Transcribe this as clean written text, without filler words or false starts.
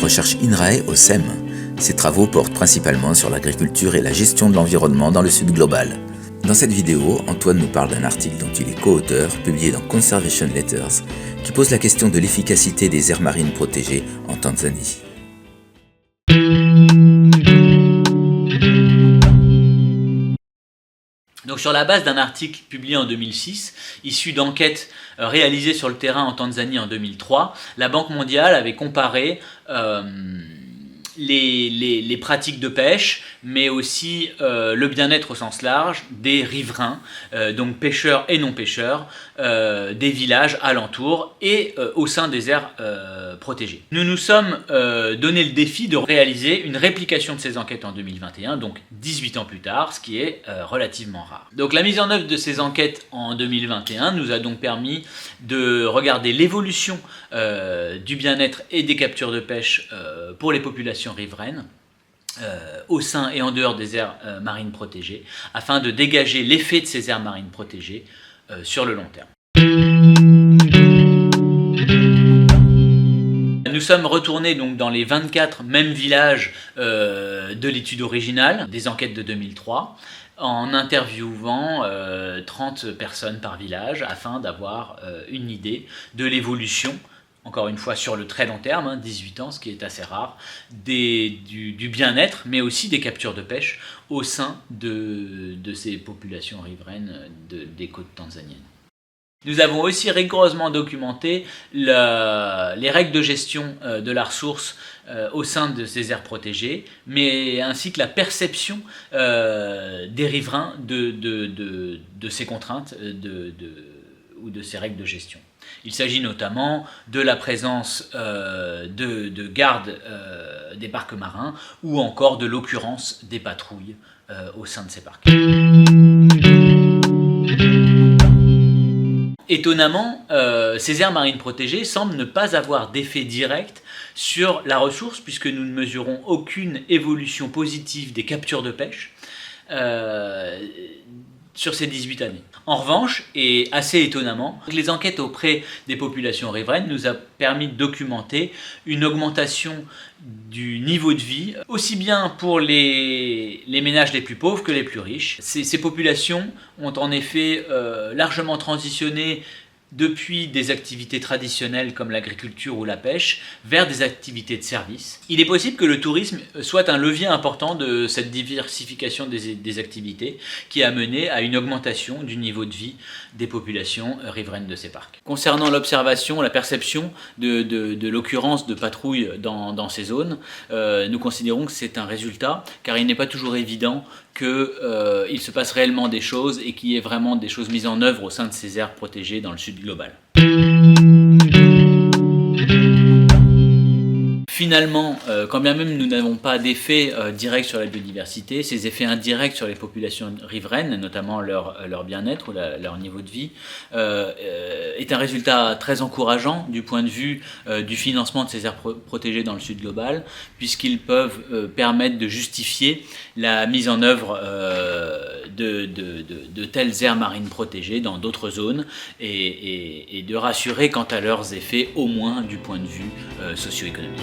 recherche INRAE au SEM. Ses travaux portent principalement sur l'agriculture et la gestion de l'environnement dans le sud global. Dans cette vidéo, Antoine nous parle d'un article dont il est co-auteur, publié dans Conservation Letters, qui pose la question de l'efficacité des aires marines protégées en Tanzanie. Donc sur la base d'un article publié en 2006, issu d'enquêtes réalisées sur le terrain en Tanzanie en 2003, la Banque mondiale avait comparé les pratiques de pêche, mais aussi le bien-être au sens large des riverains, donc pêcheurs et non-pêcheurs, des villages alentours et au sein des aires protégées. Nous nous sommes donné le défi de réaliser une réplication de ces enquêtes en 2021, donc 18 ans plus tard, ce qui est relativement rare. Donc la mise en œuvre de ces enquêtes en 2021 nous a donc permis de regarder l'évolution du bien-être et des captures de pêche pour les populations riveraines au sein et en dehors des aires marines protégées, afin de dégager l'effet de ces aires marines protégées sur le long terme. Nous sommes retournés donc dans les 24 mêmes villages de l'étude originale, des enquêtes de 2003, en interviewant 30 personnes par village afin d'avoir une idée de l'évolution, encore une fois sur le très long terme, 18 ans, ce qui est assez rare, du bien-être, mais aussi des captures de pêche au sein de ces populations riveraines des côtes tanzaniennes. Nous avons aussi rigoureusement documenté les règles de gestion de la ressource au sein de ces aires protégées, mais ainsi que la perception des riverains de ces contraintes ou de ces règles de gestion. Il s'agit notamment de la présence de gardes des parcs marins ou encore de l'occurrence des patrouilles au sein de ces parcs. Étonnamment, ces aires marines protégées semblent ne pas avoir d'effet direct sur la ressource, puisque nous ne mesurons aucune évolution positive des captures de pêche sur ces 18 années. En revanche, et assez étonnamment, les enquêtes auprès des populations riveraines nous a permis de documenter une augmentation du niveau de vie, aussi bien pour les ménages les plus pauvres que les plus riches. Ces populations ont en effet largement transitionné depuis des activités traditionnelles comme l'agriculture ou la pêche vers des activités de service. Il est possible que le tourisme soit un levier important de cette diversification des activités qui a mené à une augmentation du niveau de vie des populations riveraines de ces parcs. Concernant l'observation, la perception de l'occurrence de patrouilles dans ces zones, nous considérons que c'est un résultat, car il n'est pas toujours évident qu'il se passe réellement des choses et qu'il y ait vraiment des choses mises en œuvre au sein de ces aires protégées dans le sud global. Finalement, quand bien même nous n'avons pas d'effet direct sur la biodiversité, ces effets indirects sur les populations riveraines, notamment leur bien-être ou leur niveau de vie, est un résultat très encourageant du point de vue du financement de ces aires protégées dans le sud global, puisqu'ils peuvent permettre de justifier la mise en œuvre de telles aires marines protégées dans d'autres zones et de rassurer quant à leurs effets, au moins du point de vue socio-économique.